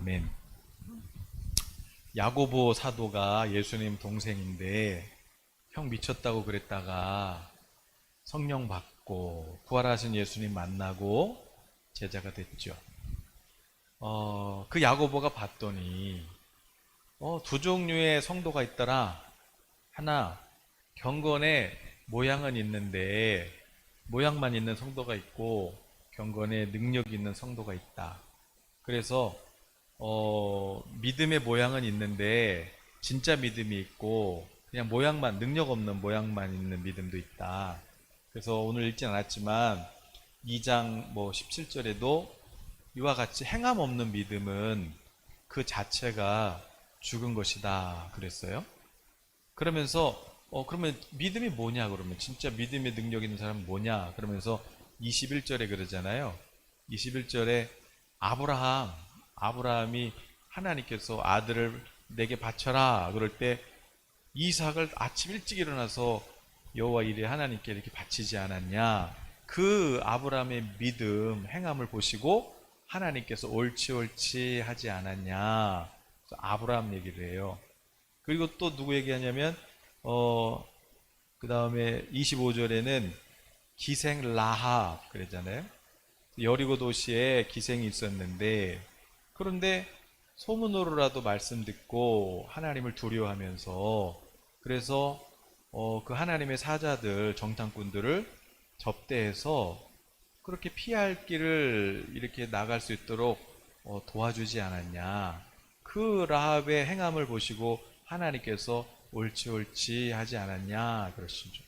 아멘. 야고보 사도가 예수님 동생인데 형 미쳤다고 그랬다가 성령 받고 부활하신 예수님 만나고 제자가 됐죠. 그 야고보가 봤더니 두 종류의 성도가 있더라. 하나, 경건의 모양은 있는데 모양만 있는 성도가 있고 경건의 능력이 있는 성도가 있다. 그래서 믿음의 모양은 있는데 진짜 믿음이 있고 그냥 모양만, 능력 없는 모양만 있는 믿음도 있다. 그래서 오늘 읽진 않았지만 2장 17절에도 이와 같이 행함 없는 믿음은 그 자체가 죽은 것이다 그랬어요. 그러면서 그러면 믿음이 뭐냐, 그러면 진짜 믿음의 능력 있는 사람은 뭐냐, 그러면서 21절에 그러잖아요. 21절에 아브라함이 하나님께서 아들을 내게 바쳐라 그럴 때 이삭을 아침 일찍 일어나서 여호와 이레 하나님께 이렇게 바치지 않았냐. 그 아브라함의 믿음 행함을 보시고 하나님께서 옳지 하지 않았냐. 아브라함 얘기를 해요. 그리고 또 누구 얘기하냐면 그 다음에 25절에는 기생 라합 그랬잖아요. 여리고 도시에 기생이 있었는데, 그런데 소문으로라도 말씀 듣고 하나님을 두려워하면서, 그래서 그 하나님의 사자들, 정탐꾼들을 접대해서 그렇게 피할 길을 이렇게 나갈 수 있도록 도와주지 않았냐. 그 라합의 행함을 보시고 하나님께서 옳지 하지 않았냐 그러시죠.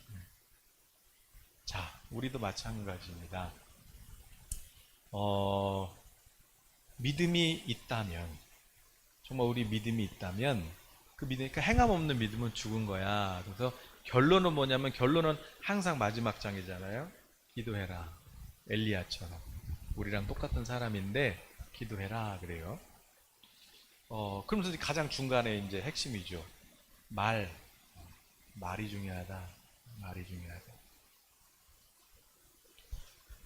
자, 우리도 마찬가지입니다. 믿음이 있다면, 정말 우리 믿음이 있다면 그 믿음, 그러니까 행함 없는 믿음은 죽은 거야. 그래서 결론은 뭐냐면, 결론은 항상 마지막 장이잖아요. 기도해라. 엘리야처럼 우리랑 똑같은 사람인데 기도해라 그래요. 그러면서 가장 중간에 이제 핵심이죠. 말이 중요하다. 말이 중요하다.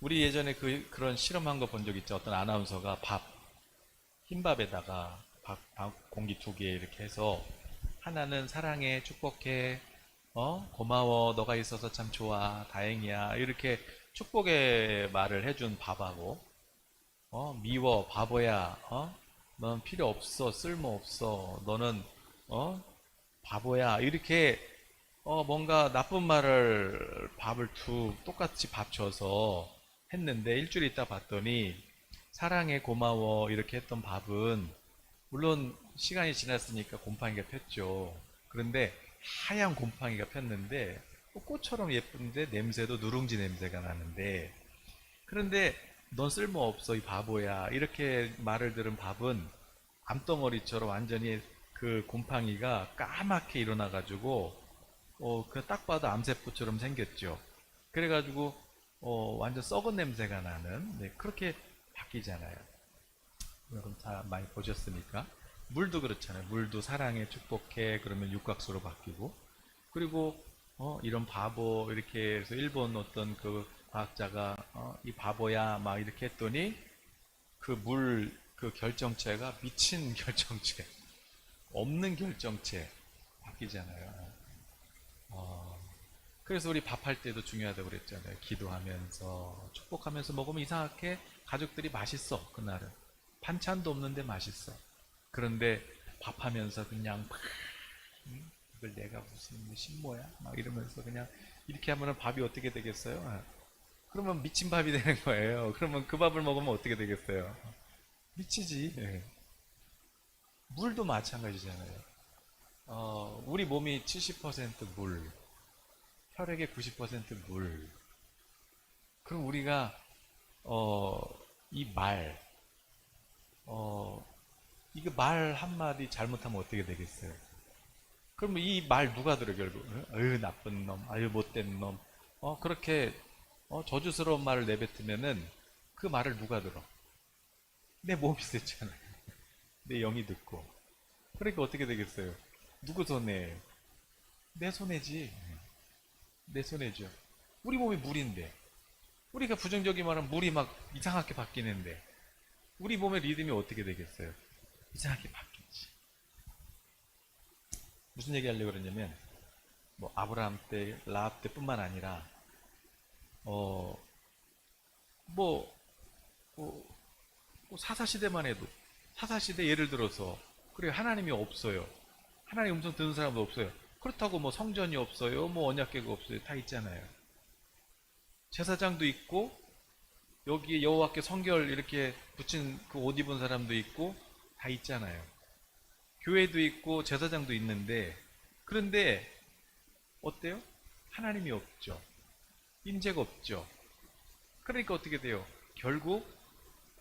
우리 예전에 그런 실험한 거 본 적 있죠. 어떤 아나운서가 흰밥에다가 공기 2개 이렇게 해서, 하나는 사랑해, 축복해, 고마워, 너가 있어서 참 좋아, 다행이야, 이렇게 축복의 말을 해준 밥하고, 미워, 바보야, 넌 필요 없어, 쓸모 없어, 너는 바보야, 이렇게 뭔가 나쁜 말을 밥을 똑같이 밥 줘서 했는데, 일주일 있다 봤더니 사랑해, 고마워 이렇게 했던 밥은, 물론 시간이 지났으니까 곰팡이가 폈죠. 그런데 하얀 곰팡이가 폈는데 꽃처럼 예쁜데 냄새도 누룽지 냄새가 나는데, 그런데 넌 쓸모없어 이 바보야 이렇게 말을 들은 밥은 암덩어리처럼 완전히 그 곰팡이가 까맣게 일어나가지고 그 딱 봐도 암세포처럼 생겼죠. 그래가지고 완전 썩은 냄새가 나는, 네, 그렇게 바뀌잖아요. 여러분 다 많이 보셨으니까. 물도 그렇잖아요. 물도 사랑해, 축복해 그러면 육각수로 바뀌고, 그리고 이런 바보 이렇게 해서 일본 어떤 그 과학자가 이 바보야 막 이렇게 했더니 그 그 결정체가 미친 결정체, 없는 결정체 바뀌잖아요. 그래서 우리 밥할 때도 중요하다고 그랬잖아요. 기도하면서 축복하면서 먹으면 이상하게 가족들이 맛있어. 그날은 반찬도 없는데 맛있어. 그런데 밥하면서 그냥 막 이걸 내가 무슨 신모야 막 이러면서 그냥 이렇게 하면 밥이 어떻게 되겠어요? 그러면 미친 밥이 되는 거예요. 그러면 그 밥을 먹으면 어떻게 되겠어요? 미치지. 예. 물도 마찬가지잖아요. 우리 몸이 70% 물, 혈액의 90% 물. 그럼 우리가 이 이거 말 한마디 잘못하면 어떻게 되겠어요? 그러면 이 말 누가 들어 결국? 아유 나쁜 놈, 아유 못된 놈. 그렇게 저주스러운 말을 내뱉으면은 그 말을 누가 들어? 내 몸이 듣잖아요. 내 영이 듣고. 그러니까 어떻게 되겠어요? 누구 손해예요? 내 손해지. 내 손해죠. 우리 몸이 물인데, 우리가 부정적인 말하면 물이 막 이상하게 바뀌는데 우리 몸의 리듬이 어떻게 되겠어요? 이상하게 바뀌지. 무슨 얘기 하려고 그러냐면, 뭐, 아브라함 때, 라합 때뿐만 아니라, 어, 뭐, 뭐, 뭐 사사시대만 해도, 사사시대 예를 들어서, 그래, 하나님이 없어요. 하나님 음성 듣는 사람도 없어요. 그렇다고 뭐 성전이 없어요. 뭐 언약궤가 없어요. 다 있잖아요. 제사장도 있고, 여기 여호와께 성결 이렇게 붙인 그 옷 입은 사람도 있고, 다 있잖아요. 교회도 있고, 제사장도 있는데, 그런데, 어때요? 하나님이 없죠. 임재가 없죠. 그러니까 어떻게 돼요? 결국,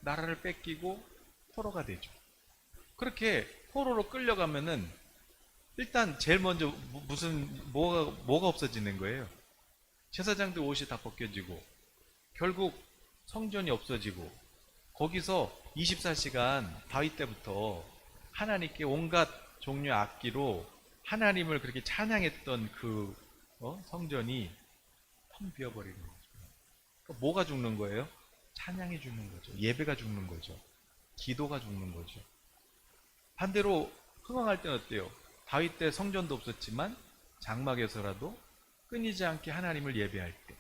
나라를 뺏기고, 포로가 되죠. 그렇게 포로로 끌려가면은, 일단 제일 먼저 뭐가 없어지는 거예요? 제사장들 옷이 다 벗겨지고 결국 성전이 없어지고 거기서 24시간 다윗 때부터 하나님께 온갖 종류의 악기로 하나님을 그렇게 찬양했던 그 성전이 텅 비어버리는 거죠. 그러니까 뭐가 죽는 거예요? 찬양이 죽는 거죠. 예배가 죽는 거죠. 기도가 죽는 거죠. 반대로 흥왕할 때는 어때요? 다윗 때 성전도 없었지만 장막에서라도 끊이지 않게 하나님을 예배할 때,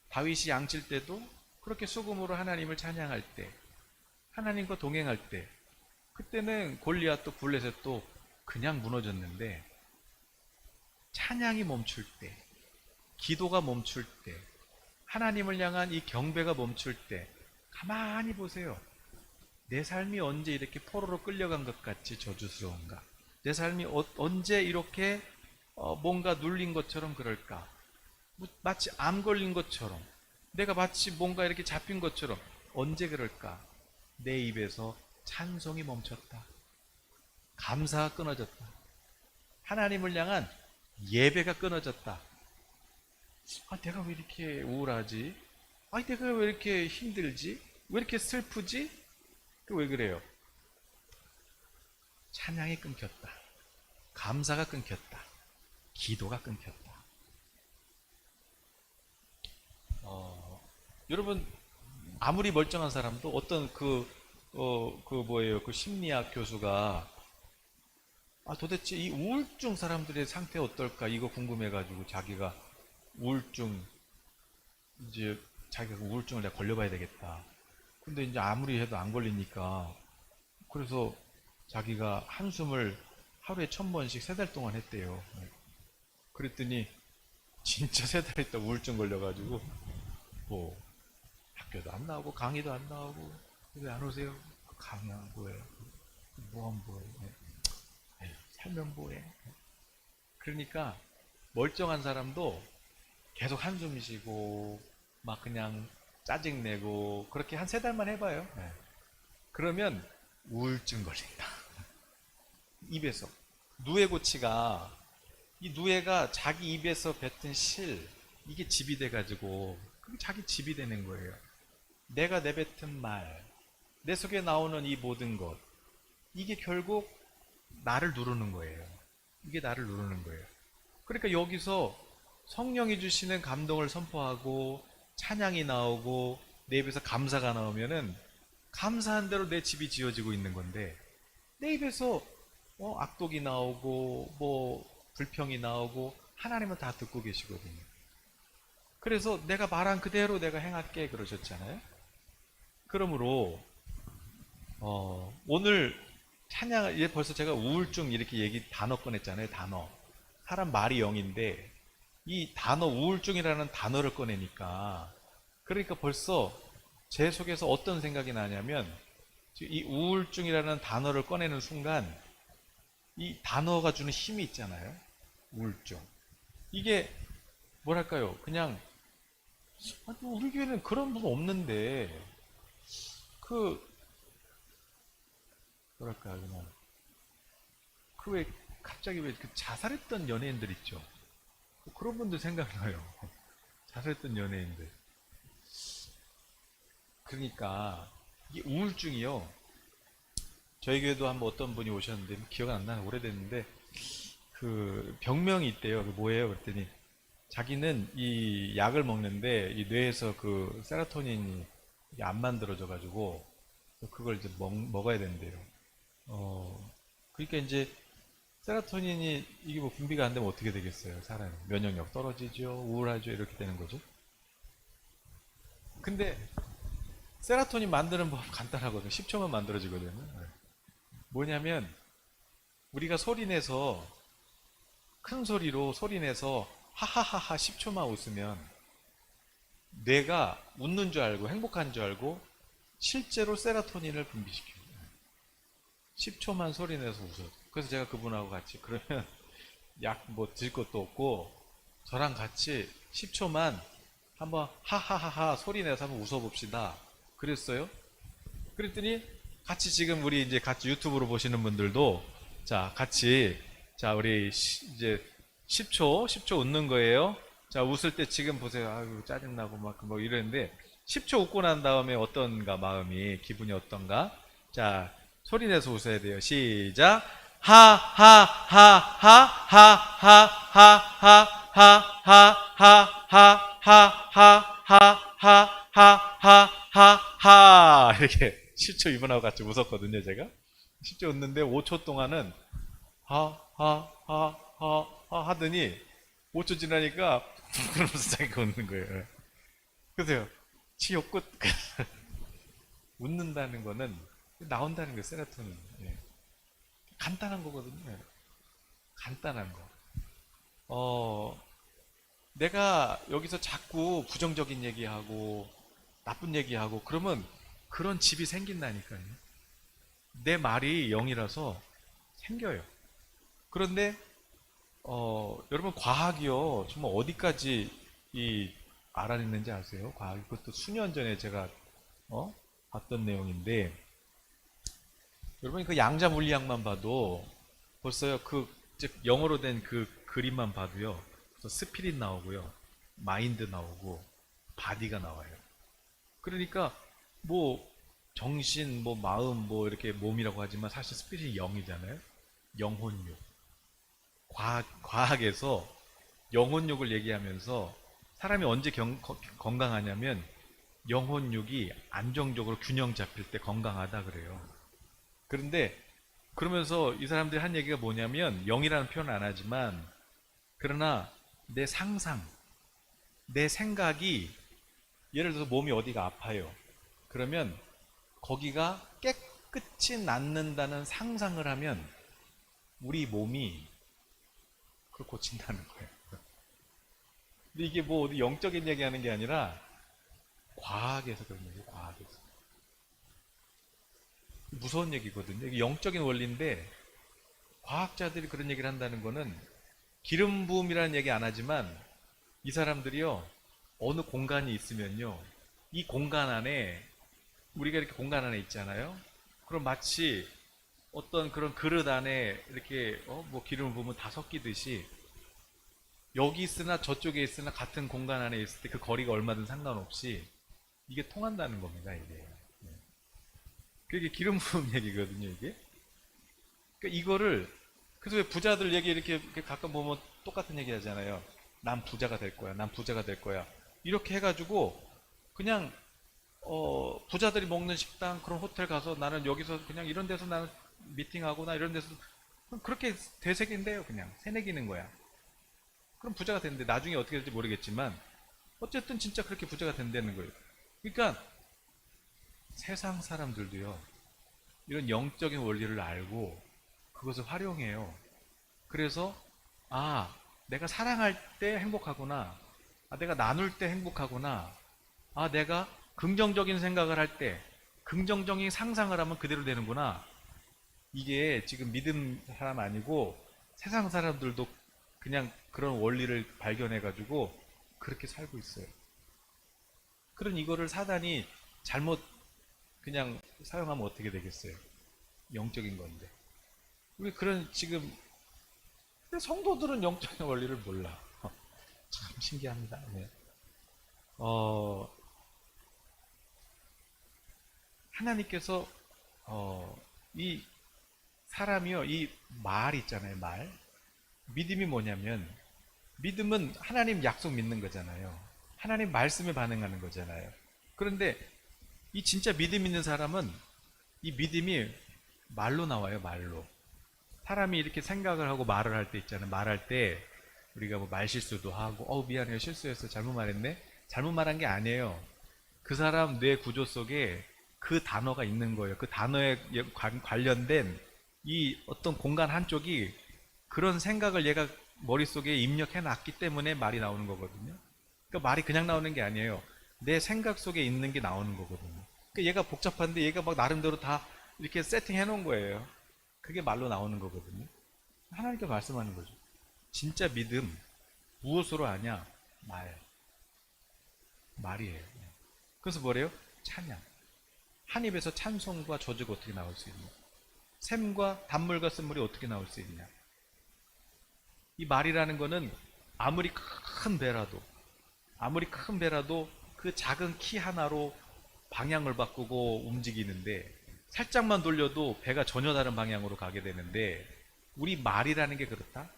다윗이 양칠 때도 그렇게 수금으로 하나님을 찬양할 때, 하나님과 동행할 때, 그때는 골리앗도 블레셋도 그냥 무너졌는데 찬양이 멈출 때, 기도가 멈출 때, 하나님을 향한 이 경배가 멈출 때 가만히 보세요. 내 삶이 언제 이렇게 포로로 끌려간 것 같이 저주스러운가? 내 삶이 언제 이렇게 뭔가 눌린 것처럼 그럴까? 마치 암 걸린 것처럼, 내가 마치 뭔가 이렇게 잡힌 것처럼 언제 그럴까? 내 입에서 찬송이 멈췄다. 감사가 끊어졌다. 하나님을 향한 예배가 끊어졌다. 아, 내가 왜 이렇게 우울하지? 아, 내가 왜 이렇게 힘들지? 왜 이렇게 슬프지? 왜 그래요? 찬양이 끊겼다. 감사가 끊겼다. 기도가 끊겼다. 여러분, 아무리 멀쩡한 사람도 어떤 그 심리학 교수가 도대체 이 우울증 사람들의 상태 어떨까 이거 궁금해가지고 자기가 우울증, 이제 자기가 우울증을 내가 걸려봐야 되겠다. 근데 이제 아무리 해도 안 걸리니까 그래서 자기가 한숨을 하루에 1000번씩 3달 동안 했대요. 그랬더니 진짜 3달 있다 우울증 걸려가지고 뭐 학교도 안 나오고 강의도 안 나오고 왜 안 오세요? 강의하면 뭐해? 뭐하면 뭐해? 에휴, 살면 뭐해? 그러니까 멀쩡한 사람도 계속 한숨 쉬고 막 그냥 짜증내고 그렇게 한 3달만 해봐요. 그러면 우울증 걸린다. 입에서 누에고치가 이 누에가 자기 입에서 뱉은 실 이게 집이 돼가지고 그게 자기 집이 되는 거예요. 내가 내뱉은 말, 내 속에 나오는 이 모든 것 이게 결국 나를 누르는 거예요. 이게 나를 누르는 거예요. 그러니까 여기서 성령이 주시는 감동을 선포하고 찬양이 나오고 내 입에서 감사가 나오면은 감사한 대로 내 집이 지어지고 있는 건데 내 입에서 악독이 나오고 뭐 불평이 나오고 하나님은 다 듣고 계시거든요. 그래서 내가 말한 그대로 내가 행할게 그러셨잖아요. 그러므로 오늘 찬양 벌써 제가 우울증 이렇게 단어 꺼냈잖아요. 단어. 사람 말이 영인데 이 단어 우울증이라는 단어를 꺼내니까 그러니까 벌써 제 속에서 어떤 생각이 나냐면 이 우울증이라는 단어를 꺼내는 순간 이 단어가 주는 힘이 있잖아요. 우울증. 이게 뭐랄까요? 그냥 우리 교회는 그런 분 없는데 뭐랄까 그냥 왜 갑자기 왜 자살했던 연예인들 있죠. 그런 분들 생각나요. 자살했던 연예인들. 그러니까 이 우울증이요. 저희 교회도 한번 어떤 분이 오셨는데 기억은 안 나요. 오래됐는데 그 병명이 있대요. 뭐예요? 그랬더니 자기는 이 약을 먹는데 이 뇌에서 그 세로토닌이 안 만들어져 가지고 그걸 이제 먹어야 된대요. 그러니까 이제 세로토닌이 이게 뭐 분비가 안 되면 어떻게 되겠어요? 사람이 면역력 떨어지죠, 우울하죠, 이렇게 되는 거죠. 근데 세로토닌 만드는 법 간단하거든요. 10초만 만들어지거든요. 네. 뭐냐면 우리가 소리내서 큰 소리로 소리내서 하하하하 10초만 웃으면 뇌가 웃는 줄 알고 행복한 줄 알고 실제로 세로토닌을 분비시켜요. 10초만 소리내서 웃어요. 그래서 제가 그분하고 같이 그러면 약 뭐 들 것도 없고 저랑 같이 10초만 한번 하하하하 소리내서 한번 웃어봅시다. 그랬어요. 그랬더니 같이 지금 우리 이제 같이 유튜브로 보시는 분들도 자 같이 자 우리 이제 10초 웃는 거예요. 자 웃을 때 지금 보세요. 아유 짜증나고 막 뭐 이러는데 10초 웃고 난 다음에 어떤가 마음이 기분이 어떤가? 자 소리 내서 웃어야 돼요. 시작. 하하하하하하하하하하하하하하하하하하하 이렇게 10초 이분하고 같이 웃었거든요, 제가. 10초 웃는데 5초 동안은 하하하하하 하더니 5초 지나니까 그러면서 자기가 웃는 거예요. 그래서요, 치료 끝. 웃는다는 거는 나온다는 거예요, 세로토닌. 예. 간단한 거거든요. 예. 간단한 거. 내가 여기서 자꾸 부정적인 얘기하고 나쁜 얘기하고 그러면 그런 집이 생긴다니까요. 내 말이 0이라서 생겨요. 그런데 여러분 과학이요 정말 어디까지 이 알아냈는지 아세요? 과학이 그것도 수년 전에 제가 봤던 내용인데 여러분이 그 양자 물리학만 봐도 벌써요 그 즉 영어로 된 그 그림만 봐도요 스피릿 나오고요 마인드 나오고 바디가 나와요. 그러니까 뭐 정신 뭐 마음 뭐 이렇게 몸이라고 하지만 사실 스피릿이 영이잖아요. 영혼육. 과학에서 영혼육을 얘기하면서 사람이 언제 건강하냐면 영혼육이 안정적으로 균형 잡힐 때 건강하다 그래요. 그런데 그러면서 이 사람들이 한 얘기가 뭐냐면 영이라는 표현 안 하지만 그러나 내 상상, 내 생각이 예를 들어서 몸이 어디가 아파요. 그러면 거기가 깨끗이 낫는다는 상상을 하면 우리 몸이 그걸 고친다는 거예요. 근데 이게 뭐 어디 영적인 얘기하는 게 아니라 과학에서 그런 얘기예요. 과학에서. 무서운 얘기거든요. 이게 영적인 원리인데 과학자들이 그런 얘기를 한다는 거는 기름 부음이라는 얘기 안 하지만 이 사람들이요 어느 공간이 있으면요 이 공간 안에 우리가 이렇게 공간 안에 있잖아요. 그럼 마치 어떤 그런 그릇 안에 이렇게 뭐 기름을 부으면 다 섞이듯이 여기 있으나 저쪽에 있으나 같은 공간 안에 있을 때 그 거리가 얼마든 상관없이 이게 통한다는 겁니다. 이게 그게 기름 부음 얘기거든요. 이게 그러니까 이거를 그래서 왜 부자들 얘기 이렇게 가끔 보면 똑같은 얘기 하잖아요. 난 부자가 될 거야. 난 부자가 될 거야. 이렇게 해가지고 그냥 부자들이 먹는 식당 그런 호텔 가서 나는 여기서 그냥 이런 데서 나는 미팅하고 나 이런 데서 그렇게 되새긴대요. 그냥 새내기는 거야. 그럼 부자가 되는데 나중에 어떻게 될지 모르겠지만 어쨌든 진짜 그렇게 부자가 된다는 거예요. 그러니까 세상 사람들도요 이런 영적인 원리를 알고 그것을 활용해요. 그래서 아 내가 사랑할 때 행복하구나, 아 내가 나눌 때 행복하구나, 아 내가 긍정적인 생각을 할 때 긍정적인 상상을 하면 그대로 되는구나. 이게 지금 믿음 사람 아니고 세상 사람들도 그냥 그런 원리를 발견해 가지고 그렇게 살고 있어요. 그런 이거를 사단이 잘못 그냥 사용하면 어떻게 되겠어요? 영적인 건데. 우리 그런 지금 근데 성도들은 영적인 원리를 몰라. 참 신기합니다. 네. 어, 하나님께서 이 사람이요, 이 말 있잖아요, 말. 믿음이 뭐냐면 믿음은 하나님 약속 믿는 거잖아요. 하나님 말씀에 반응하는 거잖아요. 그런데 이 진짜 믿음 있는 사람은 이 믿음이 말로 나와요, 말로. 사람이 이렇게 생각을 하고 말을 할 때 있잖아요. 말할 때 우리가 뭐 말실수도 하고, 미안해요. 실수했어. 잘못 말했네. 잘못 말한 게 아니에요. 그 사람 뇌 구조 속에 그 단어가 있는 거예요. 그 단어에 관련된 이 어떤 공간 한쪽이 그런 생각을 얘가 머릿속에 입력해 놨기 때문에 말이 나오는 거거든요. 그러니까 말이 그냥 나오는 게 아니에요. 내 생각 속에 있는 게 나오는 거거든요. 그러니까 얘가 복잡한데 얘가 막 나름대로 다 이렇게 세팅해 놓은 거예요. 그게 말로 나오는 거거든요. 하나님께 말씀하는 거죠. 진짜 믿음 무엇으로 하냐? 말이에요. 그래서 뭐래요? 찬양. 한 입에서 찬송과 저주가 어떻게 나올 수 있냐? 샘과 단물과 쓴물이 어떻게 나올 수 있냐? 이 말이라는 거는 아무리 큰 배라도 그 작은 키 하나로 방향을 바꾸고 움직이는데, 살짝만 돌려도 배가 전혀 다른 방향으로 가게 되는데, 우리 말이라는 게 그렇다?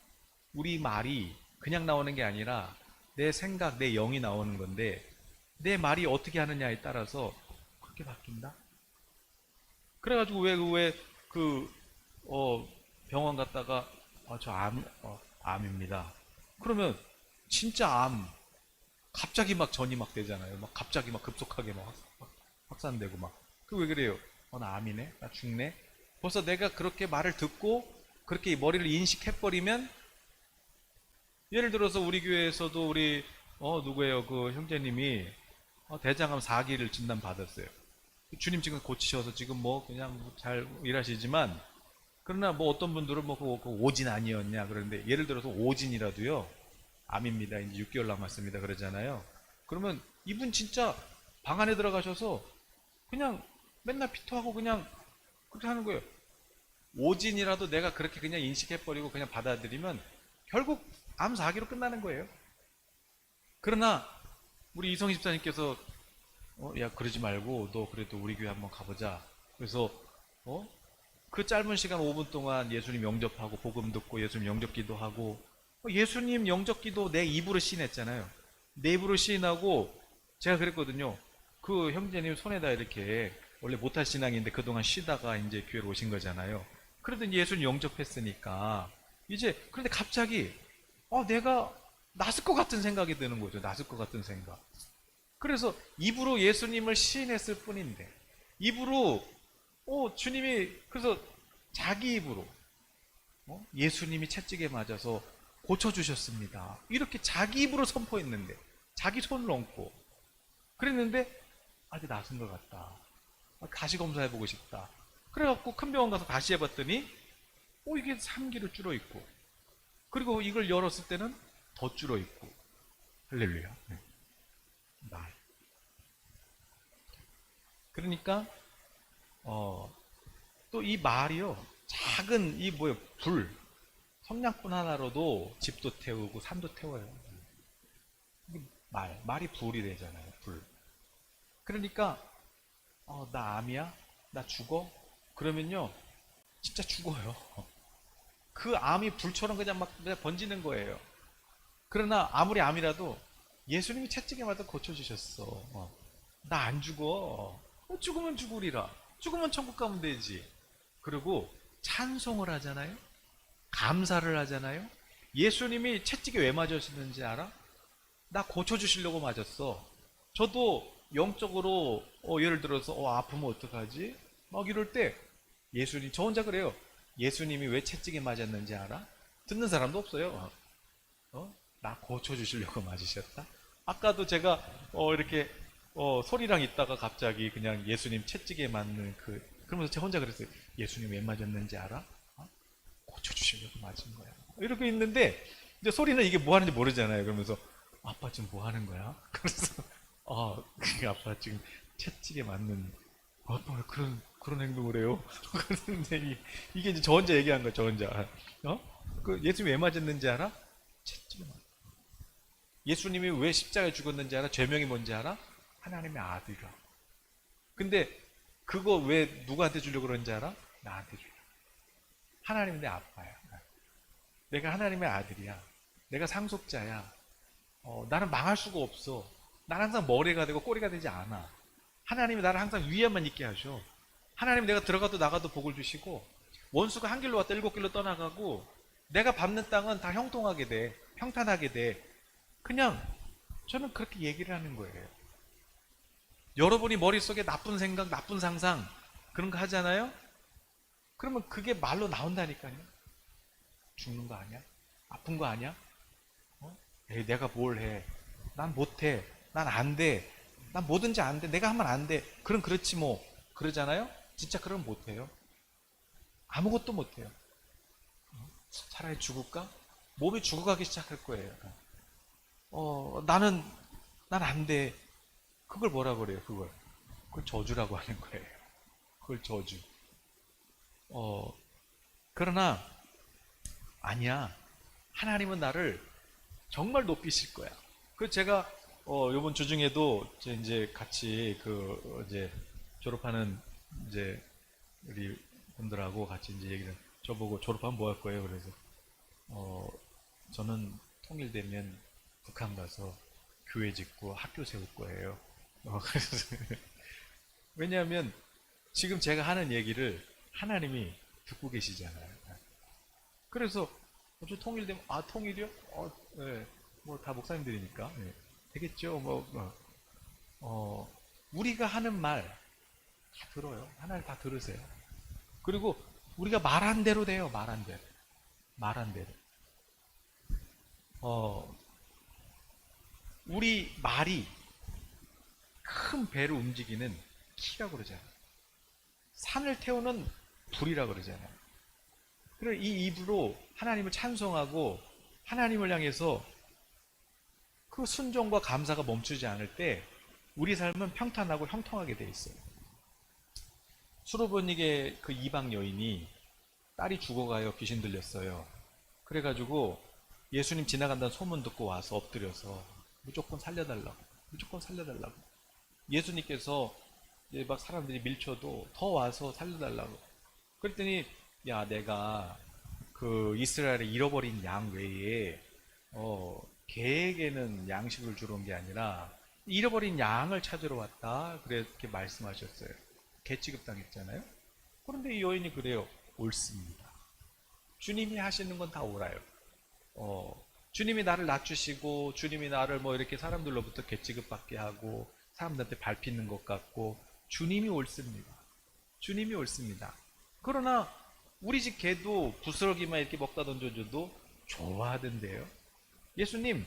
우리 말이 그냥 나오는 게 아니라 내 생각, 내 영이 나오는 건데, 내 말이 어떻게 하느냐에 따라서 그렇게 바뀐다? 그래가지고 병원 갔다가, 저 암입니다. 그러면 진짜 갑자기 막 전이 막 되잖아요. 막 갑자기 막 급속하게 막 확산되고 막. 그 왜 그래요? 나 암이네? 나 죽네? 벌써 내가 그렇게 말을 듣고 그렇게 머리를 인식해버리면, 예를 들어서 우리 교회에서도 우리 누구예요? 그 형제님이 대장암 4기를 진단받았어요. 주님 지금 고치셔서 지금 뭐 그냥 잘 일하시지만, 그러나 뭐 어떤 분들은 뭐 그 오진 아니었냐 그러는데, 예를 들어서 오진이라도요, 암입니다. 이제 6개월 남았습니다. 그러잖아요. 그러면 이분 진짜 방 안에 들어가셔서 그냥 맨날 피토하고 그냥 그렇게 하는 거예요. 오진이라도 내가 그렇게 그냥 인식해버리고 그냥 받아들이면 결국 암 4기로 끝나는 거예요. 그러나 우리 이성희 집사님께서 야 그러지 말고 너 그래도 우리 교회 한번 가보자. 그래서 그 짧은 시간 5분 동안 예수님 영접하고 복음 듣고 예수님 영접 기도하고, 예수님 영접 기도 내 입으로 시인했잖아요. 내 입으로 시인하고, 제가 그랬거든요. 그 형제님 손에다 이렇게, 원래 못할 신앙인데 그동안 쉬다가 이제 교회로 오신 거잖아요. 그래도 예수님 영접했으니까 이제, 그런데 갑자기 내가 낫을 것 같은 생각이 드는 거죠. 낫을 것 같은 생각. 그래서 입으로 예수님을 시인했을 뿐인데, 입으로 주님이, 그래서 자기 입으로 예수님이 채찍에 맞아서 고쳐주셨습니다. 이렇게 자기 입으로 선포했는데, 자기 손을 얹고 그랬는데, 이제 낫은 것 같다. 다시 검사해보고 싶다. 그래갖고 큰 병원 가서 다시 해봤더니 이게 3기로 줄어있고, 그리고 이걸 열었을 때는 더 줄어있고. 할렐루야. 네. 말. 그러니까 또 이 말이요, 작은 성냥불 하나로도 집도 태우고 산도 태워요. 말이 불이 되잖아요. 불. 그러니까 나 암이야? 나 죽어? 그러면요 진짜 죽어요. 그 암이 불처럼 그냥 번지는 거예요. 그러나 아무리 암이라도 예수님이 채찍에 맞아 고쳐주셨어. 나 안 죽어. 죽으면 죽으리라. 죽으면 천국 가면 되지. 그리고 찬송을 하잖아요. 감사를 하잖아요. 예수님이 채찍에 왜 맞으셨는지 알아? 나 고쳐주시려고 맞았어. 저도 영적으로 예를 들어서 아프면 어떡하지? 막 이럴 때 예수님, 저 혼자 그래요. 예수님이 왜 채찍에 맞았는지 알아? 듣는 사람도 없어요. 나 고쳐주시려고 맞으셨다? 아까도 제가 이렇게 소리랑 있다가 갑자기 그냥 예수님 채찍에 맞는 그러면서 제가 혼자 그랬어요. 예수님 왜 맞았는지 알아? 고쳐주시려고 맞은 거야. 이렇게 있는데 이제 소리는 이게 뭐 하는지 모르잖아요. 그러면서 아빠 지금 뭐 하는 거야? 그래서 아빠 지금 채찍에 맞는, 아빠 왜 그런 행동을 해요? 그런데 이게 이제 저 혼자 얘기한 거야. 저 혼자. 그 예수님 왜 맞았는지 알아? 채찍에 맞. 예수님이 왜 십자가에 죽었는지 알아? 죄명이 뭔지 알아? 하나님의 아들이라. 근데 그거 왜 누구한테 주려고 그런지 알아? 나한테 주려고. 하나님은 내 아빠야. 내가 하나님의 아들이야. 내가 상속자야. 나는 망할 수가 없어. 나는 항상 머리가 되고 꼬리가 되지 않아. 하나님이 나를 항상 위에만 있게 하셔. 하나님이 내가 들어가도 나가도 복을 주시고, 원수가 한 길로 왔다 일곱 길로 떠나가고 내가 밟는 땅은 다 형통하게 돼. 평탄하게 돼. 그냥 저는 그렇게 얘기를 하는 거예요. 여러분이 머릿속에 나쁜 생각, 나쁜 상상 그런 거 하잖아요? 그러면 그게 말로 나온다니까요. 죽는 거 아니야? 아픈 거 아니야? 에이, 내가 뭘 해? 난 못해. 난 안 돼. 난 뭐든지 안 돼. 내가 하면 안 돼. 그럼 그렇지 뭐. 그러잖아요? 진짜 그러면 못해요. 아무것도 못해요. 차라리 죽을까? 몸이 죽어가기 시작할 거예요. 난 안 돼. 그걸 뭐라 그래요, 그걸? 그걸 저주라고 하는 거예요. 그걸 저주. 그러나, 아니야. 하나님은 나를 정말 높이실 거야. 그 제가, 요번 주중에도 이제 같이 이제 졸업하는 이제 우리 분들하고 같이 이제 얘기를, 저보고 졸업하면 뭐 할 거예요? 그래서, 저는 통일되면 북한 가서 교회 짓고 학교 세울 거예요. 그래서 왜냐하면 지금 제가 하는 얘기를 하나님이 듣고 계시잖아요. 그래서 저 통일되면 통일이요? 네. 뭐 다 목사님들이니까 되겠죠. 우리가 하는 말 다 들어요. 하나님 다 들으세요. 그리고 우리가 말한 대로 돼요. 말한 대로. 말한 대로. 우리 말이 큰 배를 움직이는 키라고 그러잖아요. 산을 태우는 불이라고 그러잖아요. 그래서 이 입으로 하나님을 찬송하고 하나님을 향해서 그 순종과 감사가 멈추지 않을 때 우리 삶은 평탄하고 형통하게 돼 있어요. 수로보닉의 그 이방 여인이 딸이 죽어가요. 귀신 들렸어요. 그래가지고 예수님 지나간다는 소문 듣고 와서 엎드려서 무조건 살려달라고, 무조건 살려달라고. 예수님께서 이제 막 사람들이 밀쳐도 더 와서 살려달라고. 그랬더니 야, 내가 그 이스라엘에 잃어버린 양 외에 개에게는 양식을 주러 온 게 아니라 잃어버린 양을 찾으러 왔다. 그렇게 말씀하셨어요. 개 취급당했잖아요. 그런데 이 여인이 그래요. 옳습니다. 주님이 하시는 건 다 옳아요. 주님이 나를 낮추시고 주님이 나를 뭐 이렇게 사람들로부터 개 취급받게 하고 사람들한테 밟히는 것 같고 주님이 옳습니다. 주님이 옳습니다. 그러나 우리 집 개도 부스러기만 이렇게 먹다 던져줘도 좋아하던데요. 예수님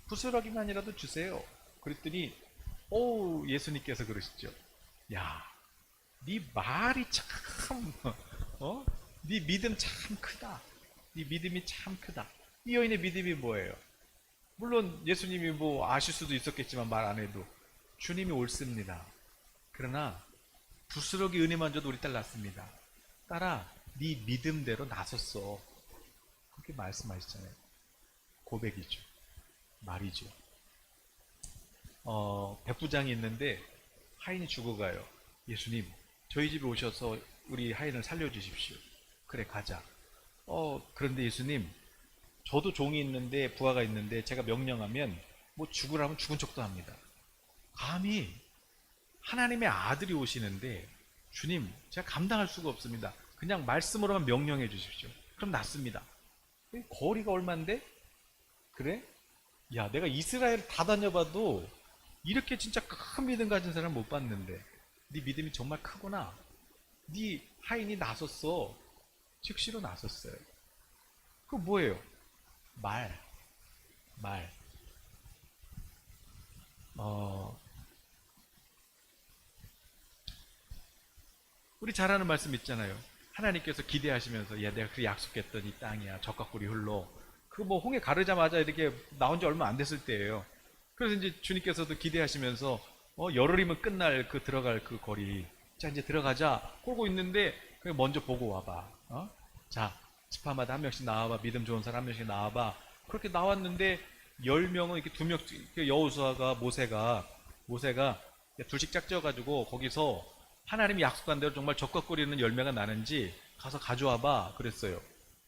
부스러기만이라도 주세요. 그랬더니 예수님께서 그러시죠. 야, 네 말이 참 네 믿음 참 크다. 네 믿음이 참 크다. 이 여인의 믿음이 뭐예요? 물론 예수님이 뭐 아실 수도 있었겠지만 말 안 해도 주님이 옳습니다. 그러나 부스러기 은혜만 줘도 우리 딸 낳습니다. 딸아, 네 믿음대로 나섰어. 그렇게 말씀하시잖아요. 고백이죠. 말이죠. 백부장이 있는데 하인이 죽어가요. 예수님, 저희 집에 오셔서 우리 하인을 살려주십시오. 그래, 가자. 그런데 예수님, 저도 종이 있는데 부하가 있는데 제가 명령하면 뭐 죽으라면 죽은 척도 합니다. 감히 하나님의 아들이 오시는데 주님, 제가 감당할 수가 없습니다. 그냥 말씀으로만 명령해 주십시오. 그럼 낫습니다. 거리가 얼만데? 그래? 야, 내가 이스라엘 다 다녀봐도 이렇게 진짜 큰 믿음 가진 사람 못 봤는데 네 믿음이 정말 크구나. 네 하인이 나섰어. 즉시로 나섰어요. 그거 뭐예요? 말. 우리 잘 아는 말씀 있잖아요. 하나님께서 기대하시면서 야, 내가 그 약속했던 이 땅이야. 젖과 꿀이 흘러. 그 뭐 홍해 가르자마자 이렇게 나온 지 얼마 안 됐을 때예요. 그래서 이제 주님께서도 기대하시면서 열흘이면 끝날 그 들어갈 그 거리. 자, 이제 들어가자. 그러고 있는데 그냥 먼저 보고 와봐. 자, 지파마다 한 명씩 나와봐. 믿음 좋은 사람 한 명씩 나와봐. 그렇게 나왔는데 10명은 이렇게 2명, 여호수아가 모세가 둘씩 짝지어가지고 거기서 하나님이 약속한 대로 정말 젖과 꿀이는 열매가 나는지 가서 가져와봐. 그랬어요.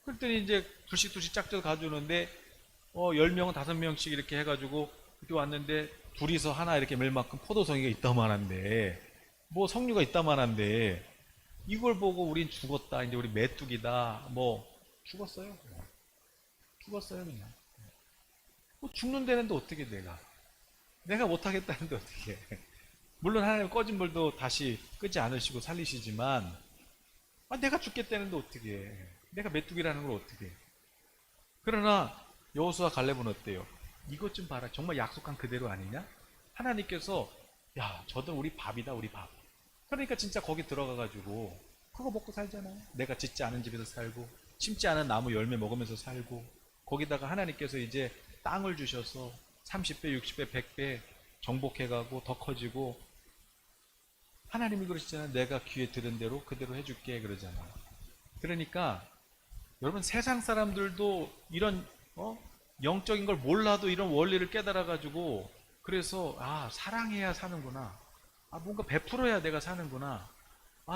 그랬더니 이제 둘씩 짝지어 가져오는데 10명은 5명씩 이렇게 해가지고 이렇게 왔는데 둘이서 하나 이렇게 멜 만큼 포도송이가 있다만한데 뭐 석류가 있다만한데 이걸 보고 우린 죽었다. 이제 우리 메뚜기다. 뭐 죽었어요. 죽었어요 그냥. 뭐 죽는 데는데 어떻게 내가 못하겠다는데 어떻게 물론 하나님 꺼진 불도 다시 끄지 않으시고 살리시지만 내가 죽겠다는데 어떻게 내가 메뚜기라는 걸 어떻게 그러나 여호수아 갈렙은 어때요? 이것 좀 봐라. 정말 약속한 그대로 아니냐? 하나님께서 야 저들 우리 밥이다 우리 밥. 그러니까 진짜 거기 들어가가지고 그거 먹고 살잖아요. 내가 짓지 않은 집에서 살고 심지 않은 나무 열매 먹으면서 살고 거기다가 하나님께서 이제 땅을 주셔서 30배 60배 100배 정복해가고 더 커지고 하나님이 그러시잖아요. 내가 귀에 들은 대로 그대로 해줄게 그러잖아요. 그러니까 여러분 세상 사람들도 이런 영적인 걸 몰라도 이런 원리를 깨달아가지고 그래서 사랑해야 사는구나. 뭔가 베풀어야 내가 사는구나.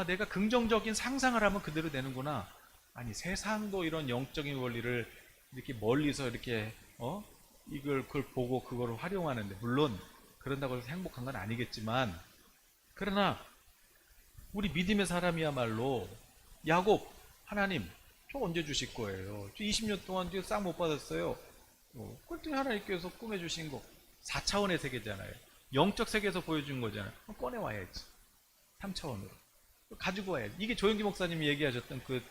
내가 긍정적인 상상을 하면 그대로 되는구나. 아니 세상도 이런 영적인 원리를 이렇게 멀리서 이렇게 그걸 보고 그걸 활용하는데 물론 그런다고 해서 행복한 건 아니겠지만 그러나 우리 믿음의 사람이야말로 야곱 하나님 저 언제 주실 거예요? 저 20년 동안 싹 못 받았어요. 그때 하나님께서 꾸며주신 거 4차원의 세계잖아요. 영적 세계에서 보여준 거잖아요. 꺼내와야지. 3차원으로. 가지고 와야지. 이게 조영기 목사님이 얘기하셨던 그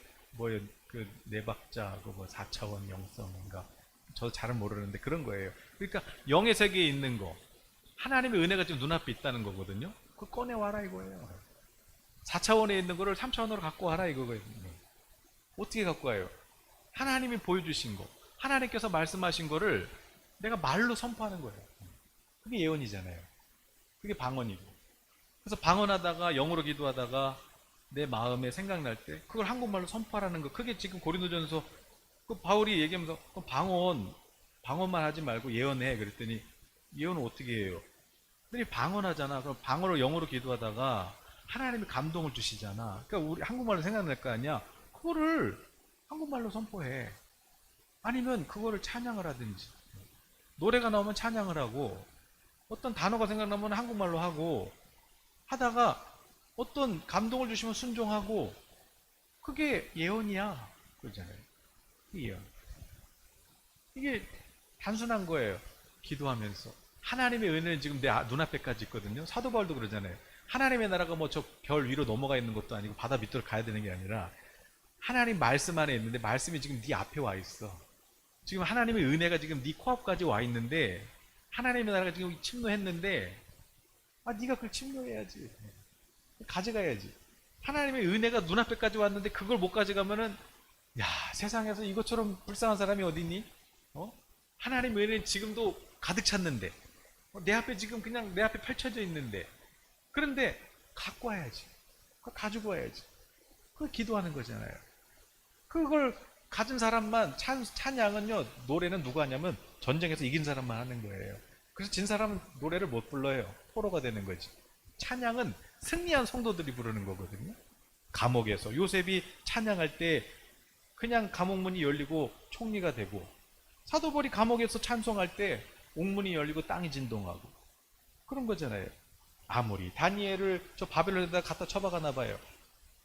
네박자, 4차원 영성인가. 저도 잘은 모르는데 그런 거예요. 그러니까 영의 세계에 있는 거. 하나님의 은혜가 지금 눈앞에 있다는 거거든요. 그거 꺼내와라 이거예요. 4차원에 있는 거를 3차원으로 갖고 와라 이거예요. 어떻게 갖고 와요? 하나님이 보여주신 거. 하나님께서 말씀하신 거를 내가 말로 선포하는 거예요. 그게 예언이잖아요. 그게 방언이고. 그래서 방언하다가 영어로 기도하다가 내 마음에 생각날 때 그걸 한국말로 선포하라는 거. 그게 지금 고린도전서 그 바울이 얘기하면서 방언만 하지 말고 예언해. 그랬더니 예언은 어떻게 해요? 근데 방언하잖아. 그럼 방언으로 영어로 기도하다가 하나님이 감동을 주시잖아. 그러니까 우리 한국말로 생각날 거 아니야. 그거를 한국말로 선포해. 아니면 그거를 찬양을 하든지 노래가 나오면 찬양을 하고 어떤 단어가 생각나면 한국말로 하고 하다가 어떤 감동을 주시면 순종하고 그게 예언이야. 그러잖아요. 그게 예언. 이게 단순한 거예요. 기도하면서 하나님의 은혜는 지금 내 눈앞에까지 있거든요. 사도 바울도 그러잖아요. 하나님의 나라가 뭐 저 별 위로 넘어가 있는 것도 아니고 바다 밑으로 가야 되는 게 아니라 하나님 말씀 안에 있는데 말씀이 지금 네 앞에 와 있어. 지금 하나님의 은혜가 지금 네 코앞까지 와 있는데 하나님의 나라가 지금 침노했는데 네가 그걸 침노해야지. 가져가야지. 하나님의 은혜가 눈앞에까지 왔는데 그걸 못 가져가면은 세상에서 이것처럼 불쌍한 사람이 어디 있니? 하나님의 은혜는 지금도 가득 찼는데 내 앞에 지금 그냥 내 앞에 펼쳐져 있는데 그런데 갖고 와야지. 그걸 가지고 와야지. 그걸 기도하는 거잖아요. 그걸 가진 사람만 찬양은요 노래는 누가 하냐면 전쟁에서 이긴 사람만 하는 거예요. 그래서 진 사람은 노래를 못 불러요. 포로가 되는 거지. 찬양은 승리한 성도들이 부르는 거거든요. 감옥에서 요셉이 찬양할 때 그냥 감옥문이 열리고 총리가 되고 사도 바울이 감옥에서 찬송할 때 옥문이 열리고 땅이 진동하고 그런 거잖아요. 아무리 다니엘을 저 바벨론에다 갖다 처박아놔 봐요.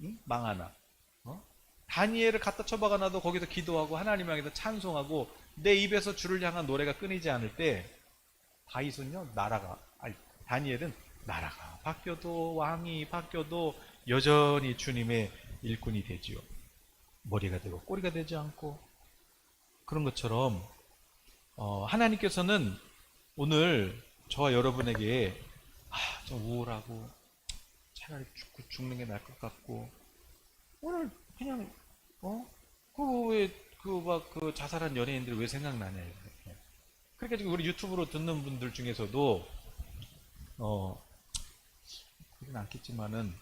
응? 망하나. 다니엘을 갖다 처박아놔도 거기서 기도하고 하나님 향해서 찬송하고 내 입에서 주를 향한 노래가 끊이지 않을 때 다윗은요 다니엘은 나라가 바뀌어도 왕이 바뀌어도 여전히 주님의 일꾼이 되지요. 머리가 되고 꼬리가 되지 않고 그런 것처럼 하나님께서는 오늘 저와 여러분에게 좀 우울하고 차라리 죽는 게 나을 것 같고 오늘 그냥 그 자살한 연예인들이 왜 생각나냐 이렇게. 그러니까 지금 우리 유튜브로 듣는 분들 중에서도 그러진 않겠지만은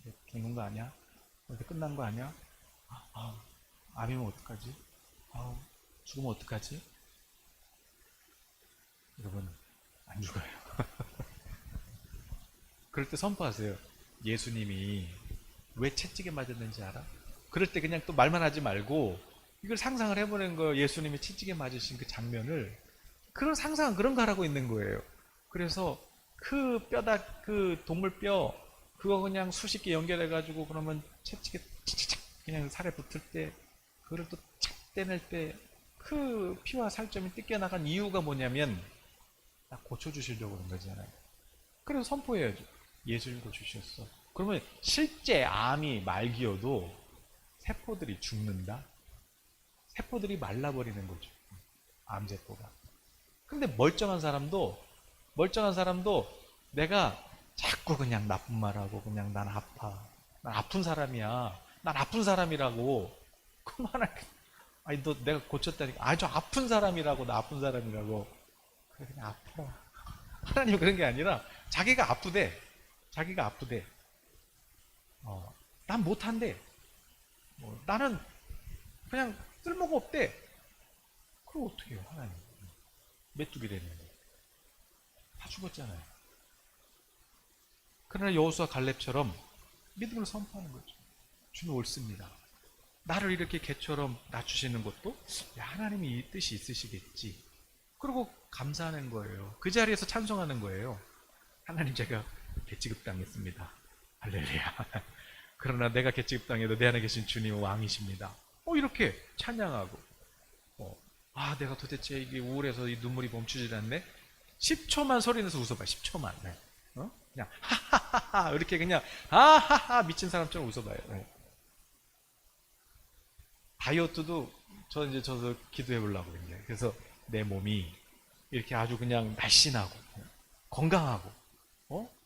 이제 죽는 거 아니야? 이제 끝난 거 아니야? 암이면 어떡하지? 죽으면 어떡하지? 여러분 안 죽어요. 그럴 때 선포하세요. 예수님이 왜 채찍에 맞았는지 알아? 그럴 때 그냥 또 말만 하지 말고 이걸 상상을 해보는 거예요. 예수님이 채찍에 맞으신 그 장면을 그런 상상은 그런 거 하라고 있는 거예요. 그래서 그 동물뼈 그거 그냥 수십 개 연결해가지고 그러면 채찍에 착착착 그냥 살에 붙을 때 그거를 또 착 떼낼 때 그 피와 살점이 뜯겨나간 이유가 뭐냐면 딱 고쳐주시려고 그런 거잖아요. 그래서 선포해야죠. 예수님 고쳐주셨어. 그러면 실제 암이 말기여도 세포들이 죽는다? 세포들이 말라버리는 거죠. 암세포가. 근데 멀쩡한 사람도 내가 자꾸 그냥 나쁜 말하고 그냥 난 아파. 난 아픈 사람이야. 난 아픈 사람이라고. 그만할 아니 너 내가 고쳤다니까. 아니 저 아픈 사람이라고. 나 아픈 사람이라고. 그래 그냥 아파라. 하나님은 그런 게 아니라 자기가 아프대. 자기가 아프대. 난 못한대. 나는 그냥 쓸모가 없대. 그럼 어떻게 해요 하나님. 메뚜기 됐는데 다 죽었잖아요. 그러나 여호수아 갈렙처럼 믿음을 선포하는 거죠. 주는 옳습니다. 나를 이렇게 개처럼 낮추시는 것도 하나님이 이 뜻이 있으시겠지. 그리고 감사하는 거예요. 그 자리에서 찬송하는 거예요. 하나님 제가 개취급당했습니다. 할렐루야. 그러나 내가 개취급당해도 내 안에 계신 주님은 왕이십니다. 이렇게 찬양하고 내가 도대체 이게 우울해서 이 눈물이 멈추질 않네. 10초만 소리내서 웃어봐. 10초만. 네. 그냥 하하하하 이렇게 그냥 하하하 미친 사람처럼 웃어봐요. 네. 다이어트도 저도 기도해 보려고 그랬는데 그래서 내 몸이 이렇게 아주 그냥 날씬하고 건강하고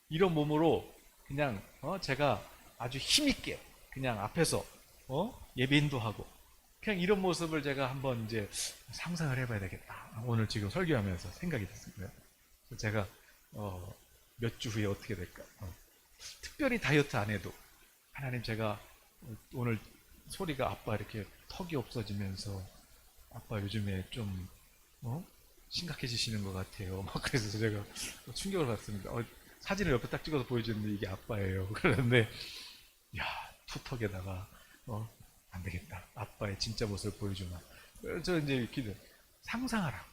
이런 몸으로 그냥 제가 아주 힘있게 그냥 앞에서 예배인도 하고 그냥 이런 모습을 제가 한번 이제 상상을 해봐야 되겠다. 오늘 지금 설교하면서 생각이 됐습니다. 제가 몇 주 후에 어떻게 될까? 특별히 다이어트 안 해도 하나님 제가 오늘 소리가 아빠 이렇게 턱이 없어지면서 아빠 요즘에 좀 심각해지시는 것 같아요. 막 그래서 제가 충격을 받습니다. 사진을 옆에 딱 찍어서 보여주는데 이게 아빠예요. 그러는데 야 투턱에다가 안 되겠다. 아빠의 진짜 모습을 보여주마. 저 이제 기도 상상하라고.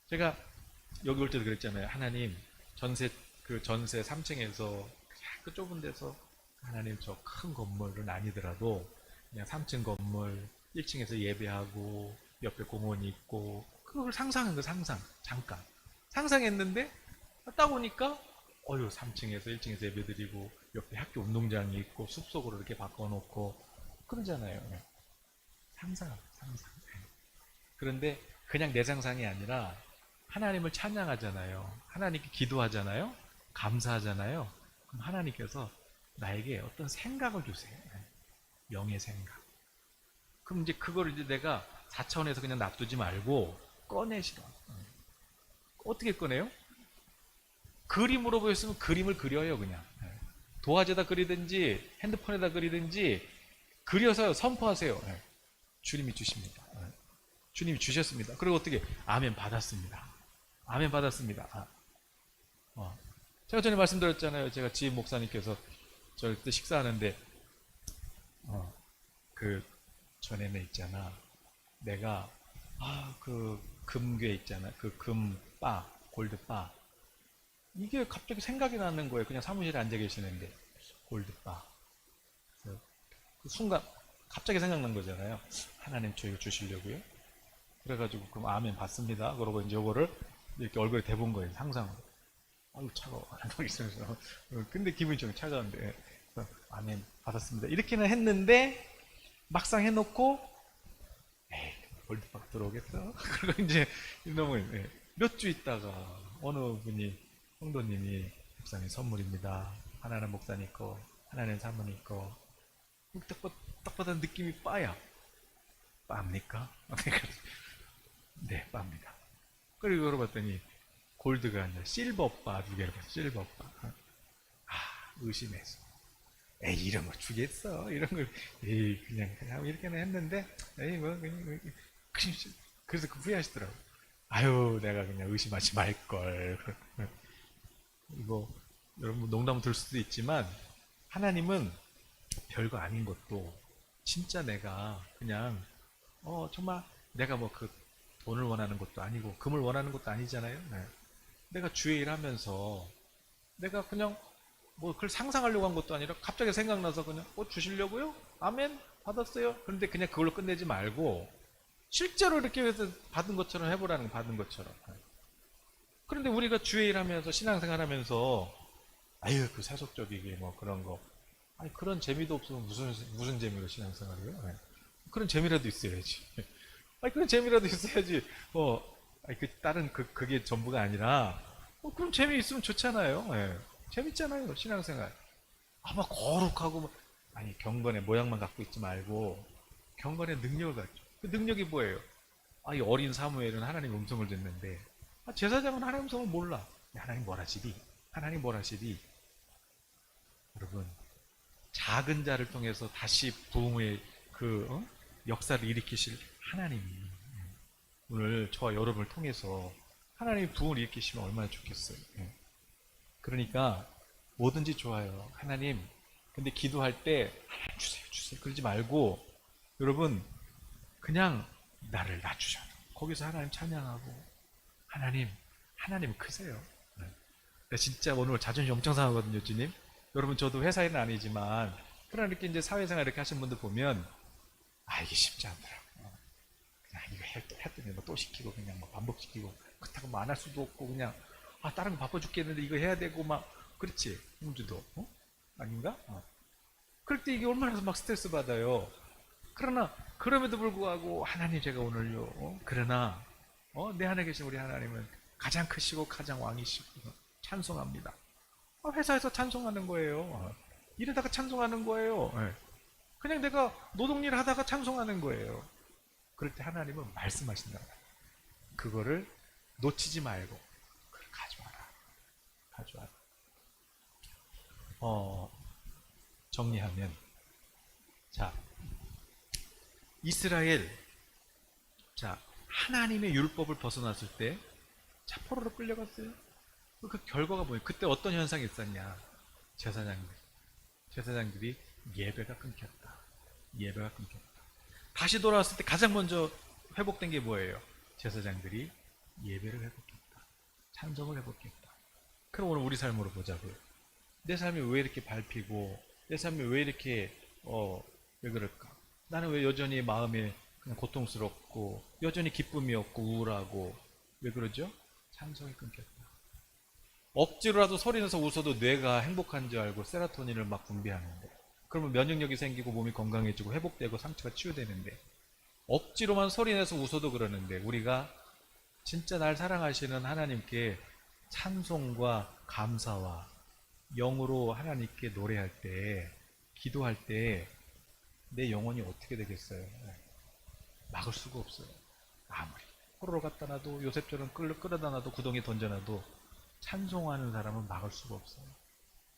제가 여기 올 때도 그랬잖아요. 하나님 전세 3층에서 그 좁은 데서 하나님 저 큰 건물은 아니더라도 그냥 3층 건물 1층에서 예배하고 옆에 공원이 있고 그걸 상상한 거 잠깐 상상했는데 딱 오니까 3층에서 1층에서 예배드리고 옆에 학교 운동장이 있고 숲속으로 이렇게 바꿔놓고 그러잖아요. 상상. 그런데 그냥 내 상상이 아니라 하나님을 찬양하잖아요. 하나님께 기도하잖아요. 감사하잖아요. 그럼 하나님께서 나에게 어떤 생각을 주세요. 영의 생각. 그럼 이제 그걸 이제 내가 4차원에서 그냥 놔두지 말고 꺼내시라. 어떻게 꺼내요? 그림으로 보였으면 그림을 그려요, 그냥. 도화지에다 그리든지 핸드폰에다 그리든지 그려서 선포하세요. 주님이 주십니다. 주님이 주셨습니다. 그리고 어떻게? 아멘 받았습니다. 아멘 받았습니다. 제가 전에 말씀드렸잖아요. 제가 지임 목사님께서 저희 때 식사하는데 그 전에는 있잖아. 내가 그 금괴 있잖아. 그 금바, 골드바. 이게 갑자기 생각이 나는 거예요. 그냥 사무실에 앉아 계시는데 골드바. 그 순간 갑자기 생각난 거잖아요. 하나님 저 이거 주시려고요. 그래가지고 그럼 아멘 받습니다. 그러고 이제 이거를 이렇게 얼굴에 대본 거예요. 상상으로. 아유 차가워. 근데 기분이 좀 차가운데 아멘 받았습니다. 이렇게는 했는데 막상 해놓고 에이 월드박 들어오겠어? 그리고 이제 이놈을 몇 주 있다가 어느 분이 성도님이 목사님 선물입니다. 하나는 목사님 거, 하나는 사모님 거. 딱 받은 느낌이 빠야. 빠입니까? 네, 빠입니다. 그리고 열어봤더니 골드가 아니라 실버바 2개를 봤어. 실버바. 의심해서. 에이 이런 거 주겠어. 이런 걸 에이 그냥 이렇게는 했는데 에이 뭐 그냥 그래서 그 후회하시더라고. 아유 내가 그냥 의심하지 말걸. 이거 여러분 농담 들 수도 있지만 하나님은 별거 아닌 것도 진짜 내가 그냥 정말 내가 뭐 그 돈을 원하는 것도 아니고 금을 원하는 것도 아니잖아요. 네. 내가 주의 일 하면서 내가 그냥 뭐 그걸 상상하려고 한 것도 아니라 갑자기 생각나서 그냥 주시려고요? 아멘 받았어요. 그런데 그냥 그걸로 끝내지 말고 실제로 이렇게 해서 받은 것처럼 해보라는 거, 받은 것처럼. 그런데 우리가 주의 일하면서 신앙생활하면서 아유 그 세속적이게 뭐 그런 거 아니 그런 재미도 없으면 무슨 재미로 신앙생활해요? 네. 그런 재미라도 있어야지. 아니 그런 재미라도 있어야지. 아니 그 다른 그게 전부가 아니라 그런 재미 있으면 좋잖아요. 네. 재밌잖아요 신앙생활. 막 거룩하고 아니 경건의 모양만 갖고 있지 말고 경건의 능력을 갖죠. 그 능력이 뭐예요? 이 어린 사무엘은 하나님 음성을 듣는데 제사장은 하나님 음성을 몰라. 하나님 뭘 하시디? 하나님 뭘 하시디? 여러분 작은 자를 통해서 다시 부흥의 역사를 일으키실 하나님이 오늘 저와 여러분을 통해서 하나님이 부흥을 일으키시면 얼마나 좋겠어요. 그러니까 뭐든지 좋아요. 하나님 근데 기도할 때 하나님 주세요 그러지 말고 여러분 그냥 나를 낮추셔. 거기서 하나님 찬양하고 하나님 크세요. 진짜 오늘 자존심 엄청 상하거든요, 주님. 여러분 저도 회사 일은 아니지만 그러나 이렇게 이제 사회생활 이렇게 하시는 분들 보면 이게 쉽지 않더라고. 그냥 이거 했더니 또 시키고 그냥 반복시키고 그렇다고 뭐 안 할 수도 없고 그냥 다른 거 바빠 죽겠는데 이거 해야 되고 막 그렇지 홍주도 아닌가? 그럴 때 이게 얼마나 막 스트레스 받아요. 그러나 그럼에도 불구하고 하나님 제가 오늘요 그러나 내 안에 계신 우리 하나님은 가장 크시고 가장 왕이시고 찬송합니다. 회사에서 찬송하는 거예요. 일하다가 찬송하는 거예요. 그냥 내가 노동일 하다가 찬송하는 거예요. 그럴 때 하나님은 말씀하신다. 그거를 놓치지 말고 그걸 가져와라. 정리하면 자 이스라엘 하나님의 율법을 벗어났을 때 포로로 끌려갔어요. 그 결과가 뭐예요? 그때 어떤 현상이 있었냐? 제사장들이 예배가 끊겼다. 다시 돌아왔을 때 가장 먼저 회복된 게 뭐예요? 제사장들이 예배를 회복했다. 찬송을 회복했다. 그럼 오늘 우리 삶으로 보자고요. 내 삶이 왜 이렇게 밟히고 내 삶이 왜 이렇게 왜 그럴까? 나는 왜 여전히 마음이 그냥 고통스럽고 여전히 기쁨이 없고 우울하고 왜 그러죠? 찬송이 끊겼다. 억지로라도 소리내서 웃어도 뇌가 행복한 줄 알고 세로토닌을 막 분비하는데 그러면 면역력이 생기고 몸이 건강해지고 회복되고 상처가 치유되는데 억지로만 소리내서 웃어도 그러는데 우리가 진짜 날 사랑하시는 하나님께 찬송과 감사와 영으로 하나님께 노래할 때 기도할 때 내 영혼이 어떻게 되겠어요? 막을 수가 없어요. 아무리 포로로 갖다 놔도 요셉처럼 끌어다 놔도 구덩이에 던져놔도 찬송하는 사람은 막을 수가 없어요.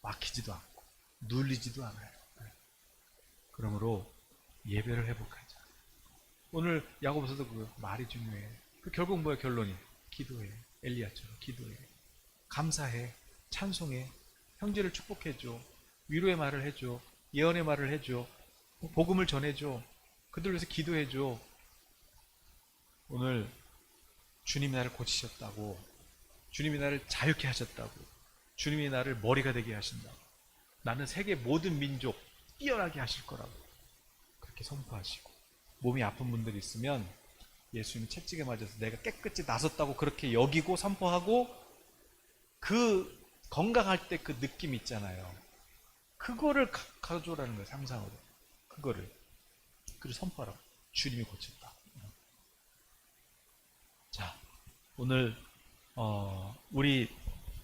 막히지도 않고 눌리지도 않아요. 그러므로 예배를 회복하자. 오늘 야고보서도 그 말이 중요해. 결국 뭐야 결론이? 기도해. 엘리야처럼 기도해. 감사해. 찬송해. 형제를 축복해줘. 위로의 말을 해줘. 예언의 말을 해줘. 복음을 전해줘. 그들 위해서 기도해줘. 오늘 주님이 나를 고치셨다고, 주님이 나를 자유케 하셨다고, 주님이 나를 머리가 되게 하신다고, 나는 세계 모든 민족 뛰어나게 하실 거라고 그렇게 선포하시고, 몸이 아픈 분들이 있으면 예수님이 채찍에 맞아서 내가 깨끗이 나섰다고 그렇게 여기고 선포하고, 그 건강할 때 그 느낌 있잖아요. 그거를 가져오라는 거예요. 상상으로 그거를 그리고 선포하라고. 주님이 고쳤다. 자, 오늘 우리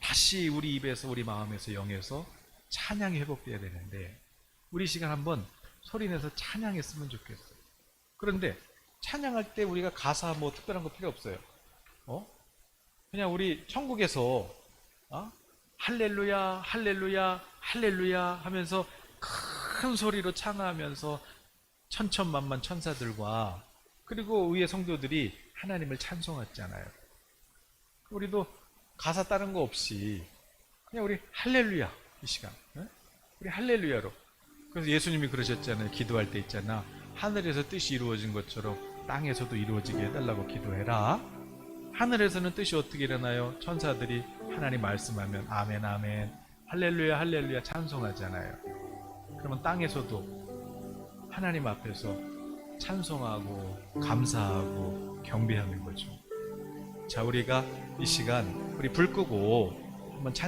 다시 우리 입에서 우리 마음에서 영에서 찬양이 회복돼야 되는데 우리 시간 한번 소리내서 찬양했으면 좋겠어요. 그런데 찬양할 때 우리가 가사 뭐 특별한 거 필요 없어요. 그냥 우리 천국에서 할렐루야 할렐루야 할렐루야 하면서 큰 소리로 찬양하면서 천천만만 천사들과 그리고 위의 성도들이 하나님을 찬송했잖아요. 우리도 가사 다른 거 없이 그냥 우리 할렐루야 이 시간 우리 할렐루야로. 그래서 예수님이 그러셨잖아요. 기도할 때 있잖아. 하늘에서 뜻이 이루어진 것처럼 땅에서도 이루어지게 해달라고 기도해라. 하늘에서는 뜻이 어떻게 일어나요? 천사들이 하나님 말씀하면 아멘 아멘, 할렐루야 할렐루야 찬송하잖아요. 그러면 땅에서도 하나님 앞에서 찬송하고 감사하고 경배하는 거죠. 자, 우리가 이 시간 우리 불 끄고 한번 찬